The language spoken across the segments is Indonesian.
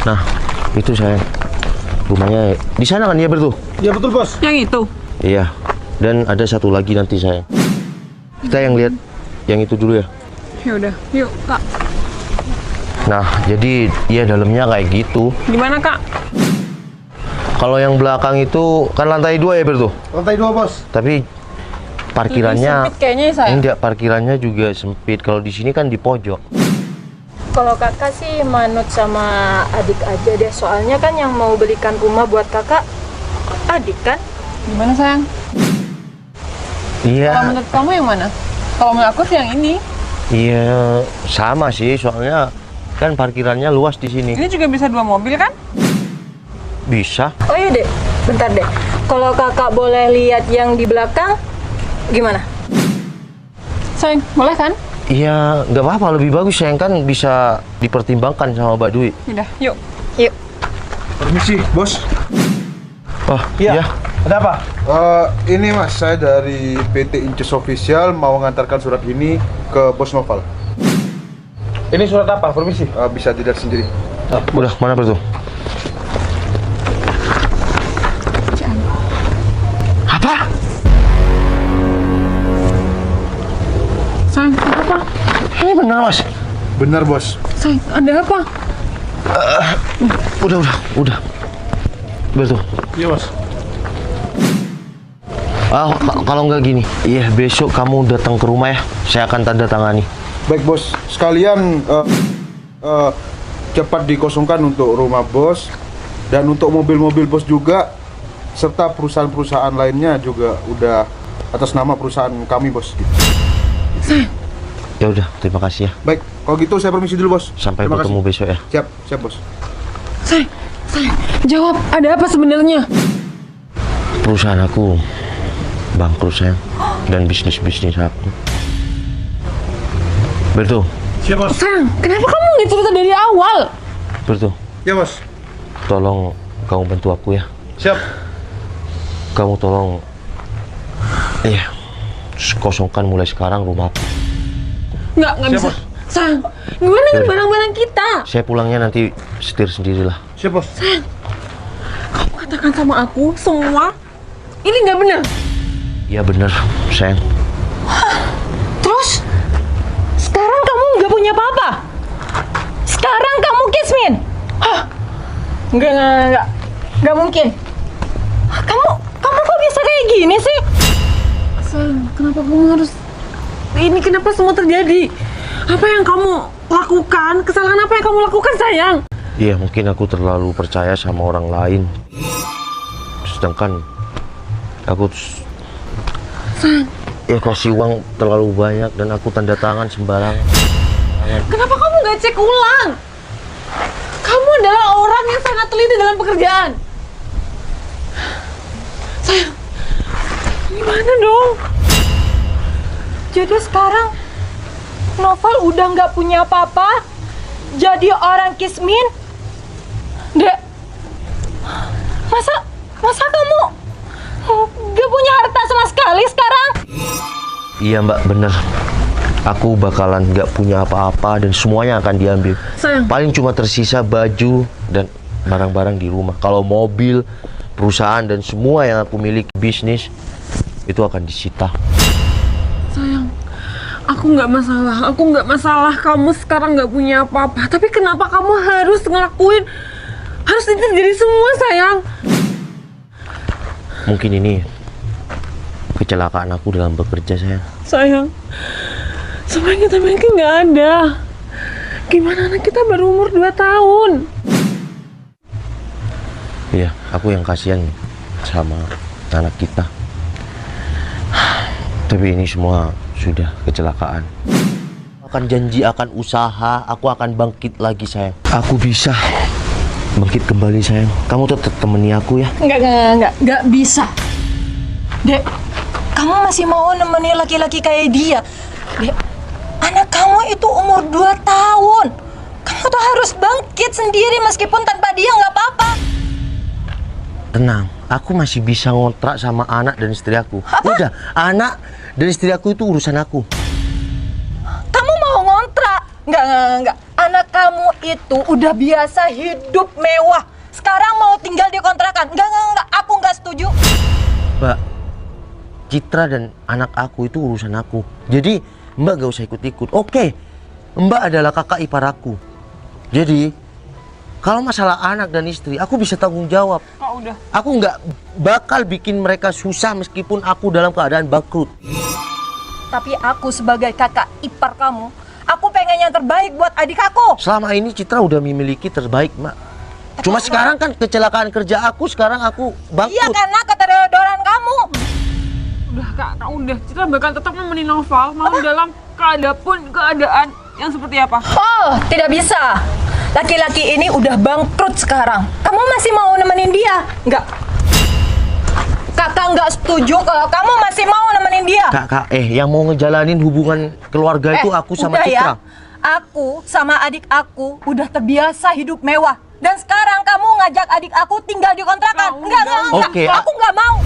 Nah, itu sayang. Rumahnya di sana kan ya Bertu? Iya betul bos. Yang itu? Iya. Dan ada satu lagi nanti sayang. Kita yang lihat yang itu dulu ya. Ya udah, yuk Kak. Nah, jadi ya dalamnya kayak gitu. Gimana Kak? Kalau yang belakang itu kan lantai 2 ya Bertu? Lantai 2 bos. Tapi parkirannya Lebih sempit kayaknya ya, sayang. enggak, parkirannya juga sempit. Kalau di sini kan di pojok. Kalau kakak sih manut sama adik aja deh, soalnya kan yang mau belikan rumah buat kakak adik kan? Gimana sayang? Kalau Iya. menurut kamu yang mana? Kalau menurut aku sih yang ini. Iya, sama sih soalnya kan parkirannya luas di sini. Ini juga bisa 2 mobil kan? Bisa. Oh iya deh, bentar deh. Kalau kakak boleh lihat yang di belakang, gimana? Sayang, boleh kan? Iya, nggak apa-apa, lebih bagus sayang, kan bisa dipertimbangkan sama Mbak Dwi. Udah, yuk. Yuk. Permisi bos. Oh, Iya. iya. Ada apa? Ini mas, saya dari PT Inces Official mau mengantarkan surat ini ke Bos Noval. Ini surat apa? Permisi. Bisa dilihat sendiri. Udah, mana Bertu? Apa? Sayang, apa? Ini benar, Mas. Benar bos. Sayang, ada apa? Udah. Bertu. Iya bos. Kalau nggak gini, iya besok kamu datang ke rumah ya, saya akan tanda tangani. Baik bos. Sekalian cepat dikosongkan untuk rumah bos dan untuk mobil-mobil bos juga, serta perusahaan-perusahaan lainnya juga udah atas nama perusahaan kami bos. Ya udah, terima kasih ya. Baik, kalau gitu saya permisi dulu bos. Sampai Terima bertemu kasih. besok ya. Siap bos. Sayang, jawab. Ada apa sebenarnya? Perusahaan aku bangkrut sayang, dan bisnis aku. Bertu, Siap bos. Sayang, kenapa kamu nggak cerita dari awal? Bertu, Ya bos. tolong kamu bantu aku ya. Siap. Kamu tolong, iya, kosongkan mulai sekarang rumah aku. Nggak Siap, bisa. Bos. Sayang, gimana dengan barang-barang kita? Saya pulangnya nanti setir sendirilah. Siap bos. Kamu katakan sama aku semua ini nggak benar. Iya bener sayang. Terus? Sekarang kamu nggak punya apa-apa? Sekarang kamu kismin? Hah? Nggak mungkin. Kamu kok bisa kayak gini sih? Sayang, kenapa kamu harus ini? Kenapa semua terjadi? Apa yang kamu lakukan? Kesalahan apa yang kamu lakukan, sayang? Iya mungkin aku terlalu percaya sama orang lain. Sedangkan aku ya kasih uang terlalu banyak dan aku tanda tangan sembarangan. Kenapa kamu nggak cek ulang? Kamu adalah orang yang sangat teliti dalam pekerjaan. Sayang, gimana dong? Jadi sekarang Novel udah nggak punya apa-apa, jadi orang kismin. Dek, masa kamu nggak punya harta sama sekali sekarang? Iya mbak, bener. Aku bakalan nggak punya apa-apa dan semuanya akan diambil. Sayang, Paling cuma tersisa baju dan barang-barang di rumah. Kalau mobil, perusahaan dan semua yang aku miliki, bisnis, itu akan disita. sayang, aku nggak masalah kamu sekarang nggak punya apa-apa. Tapi kenapa kamu harus itu terjadi semua, sayang? Mungkin ini kecelakaan aku dalam bekerja sayang. Sayang, semua yang kita miliki nggak ada. Gimana anak kita baru umur 2 tahun? Iya, aku yang kasihan sama anak kita. Tapi ini semua sudah kecelakaan. Akan janji, akan usaha, aku akan bangkit lagi sayang. Aku bisa bangkit kembali sayang. Kamu tetap temani aku ya. Nggak bisa. Dek, kamu masih mau nemenin laki-laki kayak dia? Dek, anak kamu itu umur 2 tahun. Kamu tuh harus bangkit sendiri meskipun tanpa dia nggak apa-apa. Tenang, aku masih bisa ngontrak sama anak dan istri aku. Udah, anak dan istri aku itu urusan aku. Kamu mau ngontrak? Enggak. Anak kamu itu udah biasa hidup mewah. Sekarang mau tinggal di kontrakan. Enggak. Aku enggak setuju. Mbak, Citra dan anak aku itu urusan aku. Jadi Mbak gak usah ikut-ikut. Oke, Mbak adalah kakak ipar aku. Jadi kalau masalah anak dan istri, aku bisa tanggung jawab. Kak, udah. Aku nggak bakal bikin mereka susah meskipun aku dalam keadaan bangkrut. Tapi aku sebagai kakak ipar kamu, aku pengen yang terbaik buat adik aku. Selama ini Citra udah memiliki terbaik, Mbak. Cuma sekarang kan kecelakaan kerja aku, sekarang aku Iya, bangkrut. karena keteledoran kamu. Udah Kak, udah. Citra bakal tetap nemenin Noval mau dalam keadaan yang seperti apa. Oh, tidak bisa. Laki-laki ini udah bangkrut sekarang. Kamu masih mau nemenin dia? Enggak. Kakak nggak setuju kalau kamu masih mau nemenin dia. Kak, yang mau ngejalanin hubungan keluarga itu aku sama udah Citra. Ya. Aku sama adik aku udah terbiasa hidup mewah. Dan sekarang kamu ngajak adik aku tinggal di kontrakan. Enggak. Oke. Aku nggak mau.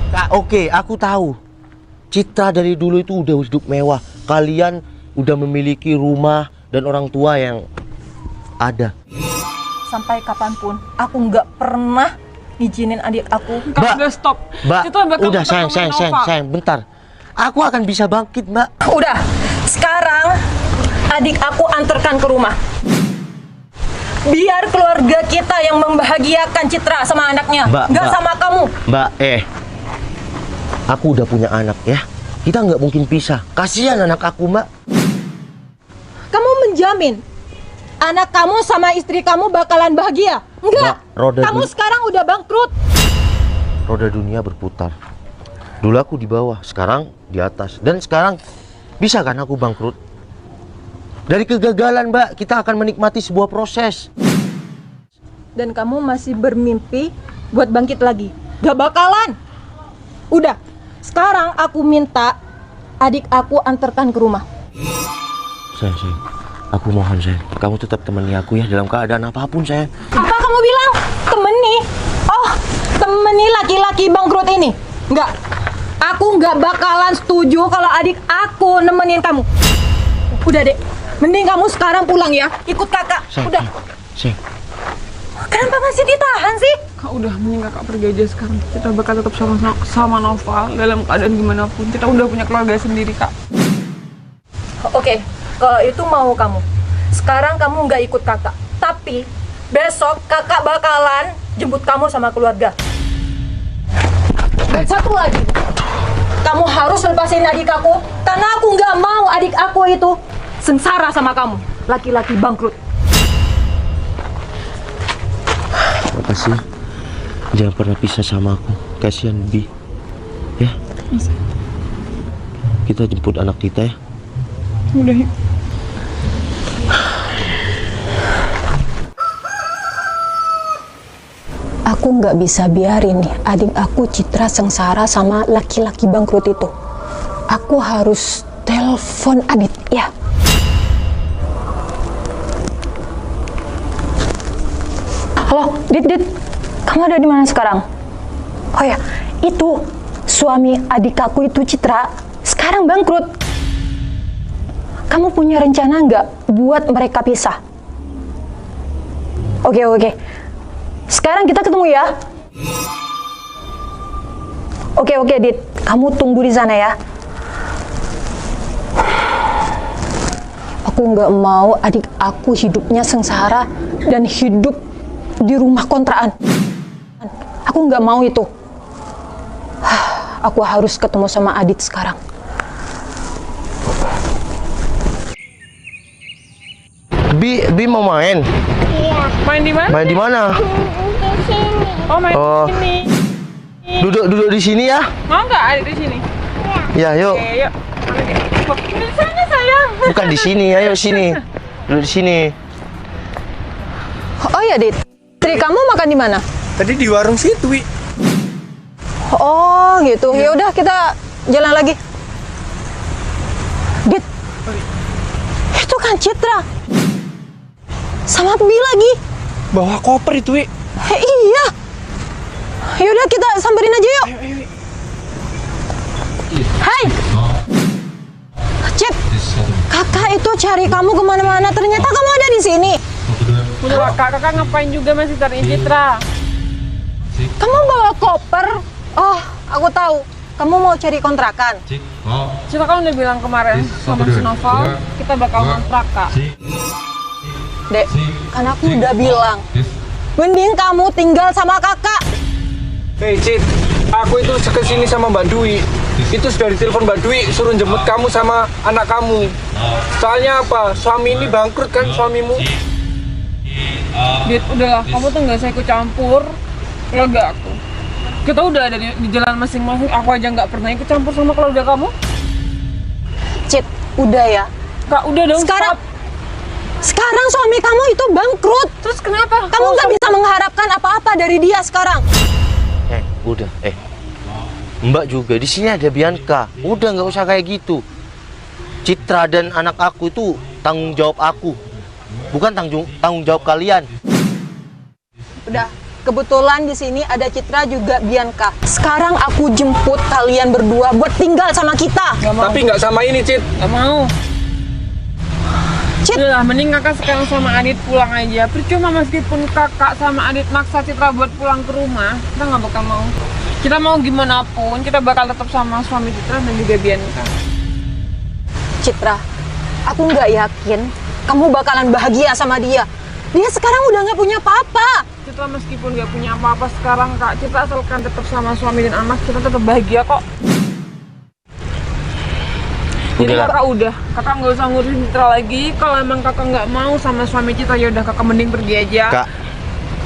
Kak, oke, aku tahu. Citra dari dulu itu udah hidup mewah. Kalian udah memiliki rumah dan orang tua yang ada. Sampai kapanpun aku nggak pernah izinin adik aku. Kak, udah stop. Mbak, Citra bakal udah tetap nemenin Noval. sayang, bentar. Aku akan bisa bangkit, Mbak. Udah, sekarang adik aku antarkan ke rumah. Biar keluarga kita yang membahagiakan Citra sama anaknya, nggak sama kamu. Mbak, aku udah punya anak ya. Kita nggak mungkin pisah. Kasihan anak aku, Mbak. Kamu menjamin anak kamu sama istri kamu bakalan bahagia? Enggak. Kamu sekarang udah bangkrut. Roda dunia berputar. Dulu aku di bawah, sekarang di atas. Dan sekarang bisa kan aku bangkrut? Dari kegagalan, Mbak, kita akan menikmati sebuah proses. Dan kamu masih bermimpi buat bangkit lagi? Gak bakalan. Udah, sekarang aku minta adik aku antarkan ke rumah. Sayang, aku mohon, sayang, kamu tetap temani aku ya dalam keadaan apapun, sayang. Apa kamu bilang? Temani? Oh, temani laki-laki bangkrut ini? Enggak. Aku nggak bakalan setuju kalau adik aku nemenin kamu. Udah, Dek. Mending kamu sekarang pulang ya. Ikut kakak. Udah. Sayang. Kenapa masih ditahan sih? Kak, udah, mending kakak pergi aja sekarang. Kita bakal tetap sama Noval dalam keadaan gimana pun. Kita udah punya keluarga sendiri, Kak. Oke, kalau itu mau kamu. Sekarang kamu nggak ikut kakak. Tapi besok kakak bakalan jemput kamu sama keluarga. Dan satu lagi, kamu harus lepasin adik aku. Karena aku nggak mau adik aku itu sengsara sama kamu, laki-laki bangkrut. Makasih. Jangan pernah pisah sama aku. Kasihan Bi. Ya. Kita jemput anak kita ya. Udah, yuk. Aku nggak bisa biarin nih adik aku Citra sengsara sama laki-laki bangkrut itu. Aku harus telepon Adit ya. Halo, Dit, kamu ada di mana sekarang? Oh ya, itu suami adik aku itu Citra sekarang bangkrut. Kamu punya rencana nggak buat mereka pisah? Oke. Sekarang kita ketemu ya. Oke, Dit. Kamu tunggu di sana ya. Aku nggak mau adik aku hidupnya sengsara dan hidup di rumah kontrakan. Aku nggak mau itu. Aku harus ketemu sama Adit sekarang. Bi mau main? Iya. Main di mana? Main di mana? Di sini. Oh, main Oh. di sini. Duduk di sini ya. Mau nggak ada di sini? Ya, yuk. Oke, yuk. Di sana, sayang. Bukan di sini, ayo sini. Duduk di sini. Oh ya, Dit. Istri kamu makan di mana? Tadi di warung situ, Wi. Oh, gitu. Ya udah kita jalan lagi. Dit. Itu kan Citra. Sama Bi lagi. Bawa koper itu, Wi. Iya. Yaudah kita samperin aja yuk. Ayo. Hai. Cip. Kakak itu cari kamu kemana-mana, ternyata kamu ada di sini. Udah kakak ngapain juga masih cariin Citra? Kamu bawa koper? Oh, aku tahu. Kamu mau cari kontrakan. Citra kan udah bilang kemarin sama si Noval, kita bakal ngontrak kak. Dek, kan aku udah bilang, mending kamu tinggal sama kakak. Hei Cit, aku itu kesini sama Mbak Dwi. Itu sudah ditelepon Mbak Dwi, suruh jemput kamu sama anak kamu. Soalnya apa? Suami ini bangkrut kan suamimu? Dit, udahlah, kamu tuh nggak usah ikut campur keluarga aku. Kita udah ada di jalan masing-masing, aku aja nggak pernah ikut campur sama keluarga kamu. Cit, udah ya. Kak, udah dong, stop. Sekarang suami kamu itu bangkrut. Terus kenapa? Kamu nggak bisa mengharapkan apa-apa dari dia sekarang. Udah, Mbak juga di sini ada Bianca. Udah nggak usah kayak gitu. Citra dan anak aku itu tanggung jawab aku, bukan tanggung jawab kalian. Udah, kebetulan di sini ada Citra juga Bianca. Sekarang aku jemput kalian berdua buat tinggal sama kita. Gak mau. Tapi nggak sama ini Cit. Gak mau. Cit. Udah, mending kakak sekarang sama Adit pulang aja. Percuma meskipun kakak sama Adit maksa Citra buat pulang ke rumah, kita nggak bakal mau. Kita mau gimana pun, kita bakal tetap sama suami Citra dan juga Bianca. Citra, aku nggak yakin kamu bakalan bahagia sama dia. Dia sekarang udah nggak punya apa-apa. Citra meskipun nggak punya apa-apa sekarang kak, Citra asalkan tetap sama suami dan anak, kita tetap bahagia kok. Jadi Udah. kakak nggak usah ngurusin Citra lagi. Kalau emang kakak nggak mau sama suami Citra, yaudah kakak mending pergi aja. Kak,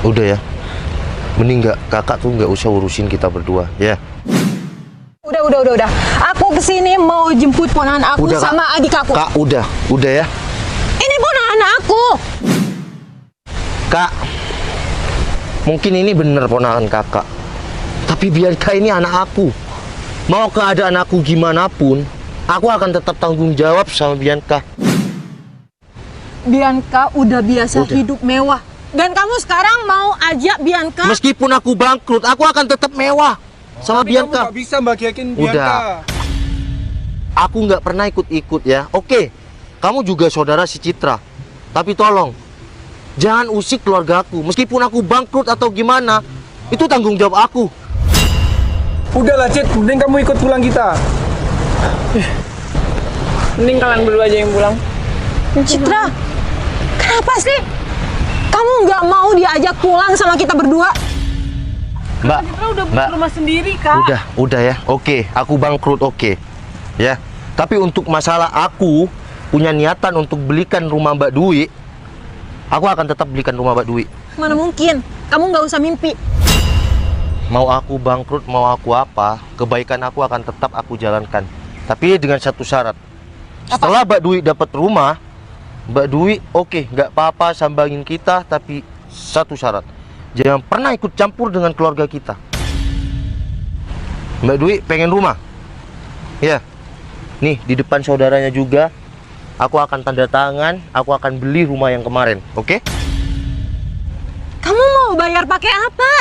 udah ya. Mending kakak tuh nggak usah urusin kita berdua, ya. Udah. Aku kesini mau jemput ponakan aku Udah, Kak. sama adik aku. Kak, udah ya. Ini ponakan aku. Kak, mungkin ini bener ponakan kakak. Tapi Bianca ini anak aku. Mau keadaan aku gimana pun, aku akan tetap tanggung jawab sama Bianca. Bianca udah biasa Udah. hidup mewah. Dan kamu sekarang mau ajak Bianca? Meskipun aku bangkrut, aku akan tetap mewah sama Tapi Bianca. kamu nggak bisa bahagiain Udah. Bianca. Aku nggak pernah ikut-ikut ya. Oke, kamu juga saudara si Citra. Tapi tolong, jangan usik keluarga aku. Meskipun aku bangkrut atau gimana, itu tanggung jawab aku. Udahlah Cit, mending kamu ikut pulang kita. Mending kalian berdua aja yang pulang. Citra, kenapa sih? Kamu nggak mau diajak pulang sama kita berdua? Mbak, Citra udah Mbak, punya rumah sendiri kak. udah ya. Oke, aku bangkrut, oke. Ya. Tapi untuk masalah aku punya niatan untuk belikan rumah Mbak Dwi, aku akan tetap belikan rumah Mbak Dwi. Mana mungkin? Kamu nggak usah mimpi. Mau aku bangkrut, mau aku apa, kebaikan aku akan tetap aku jalankan. Tapi dengan satu syarat. Setelah Mbak Dwi dapat rumah, Mbak Dwi oke, nggak apa-apa sambangin kita, tapi satu syarat. Jangan pernah ikut campur dengan keluarga kita. Mbak Dwi pengen rumah? Ya. Nih, di depan saudaranya juga, aku akan tanda tangan, aku akan beli rumah yang kemarin, oke? Kamu mau bayar pakai apa?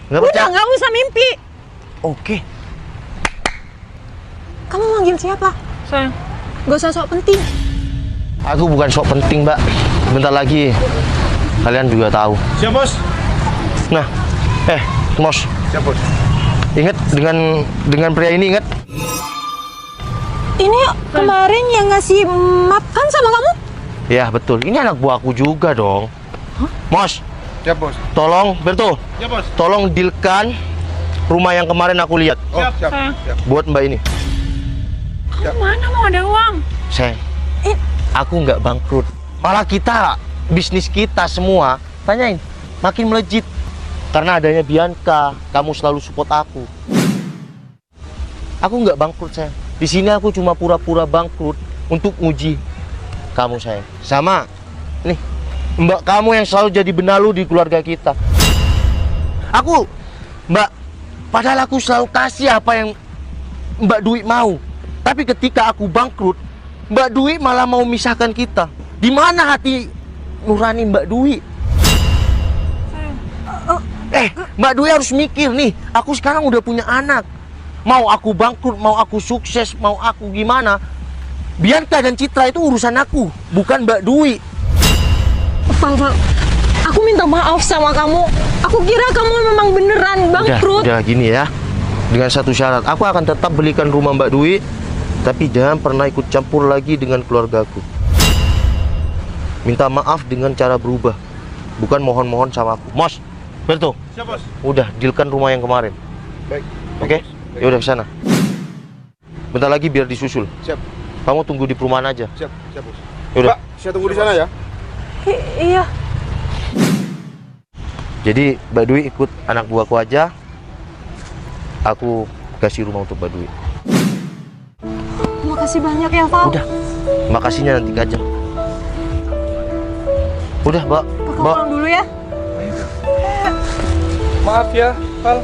Nggak Udah, percaya? nggak usah mimpi. Oke. Kamu manggil siapa? Sayang, Gak usah sok penting. Aku bukan sok penting, Mbak. Bentar lagi kalian juga tahu. Siap, Bos. Nah, Mos, Siap, Bos. ingat dengan pria ini, ingat? Ini kemarin yang ngasih map kan sama kamu? Ya, betul. Ini anak buahku juga dong. Mos, Siap, Bos. tolong, Berto, Siap, Bos. tolong dealkan rumah yang kemarin aku lihat Oh, siap. sayang. Siap. buat Mbak ini. Kamu mana mau ada uang? Sayang, aku nggak bangkrut. Malah kita, bisnis kita semua, tanyain, makin melejit. Karena adanya Bianca, kamu selalu support aku. Aku nggak bangkrut, sayang. Di sini aku cuma pura-pura bangkrut untuk uji kamu, sayang. Sama, nih, Mbak kamu yang selalu jadi benalu di keluarga kita. Aku, Mbak, padahal aku selalu kasih apa yang Mbak Dwi mau. Tapi ketika aku bangkrut, Mbak Dwi malah mau memisahkan kita. Di mana hati nurani Mbak Dwi? Mbak Dwi harus mikir nih, aku sekarang udah punya anak. Mau aku bangkrut, mau aku sukses, mau aku gimana, Bianca dan Citra itu urusan aku, bukan Mbak Dwi. Val, aku minta maaf sama kamu. Aku kira kamu memang beneran bangkrut. Udah gini ya. Dengan satu syarat, aku akan tetap belikan rumah Mbak Dwi, tapi jangan pernah ikut campur lagi dengan keluargaku. Minta maaf dengan cara berubah, bukan mohon-mohon sama aku. Mos, Berto. Siap, Bos. Udah, dealkan rumah yang kemarin. Baik. Oke? Ya udah ke sana. Bentar lagi biar disusul. Siap. Kamu tunggu di perumahan aja. Siap, Bos. Yaudah. Mbak, saya tunggu di sana ya. Iya. Jadi Mbak Dwi ikut anak buahku aja. Aku kasih rumah untuk Mbak Dwi. Makasih banyak ya, Val. Udah, makasihnya nanti aja. Udah, Mbak. Kakak pulang dulu ya. Maaf ya, Val.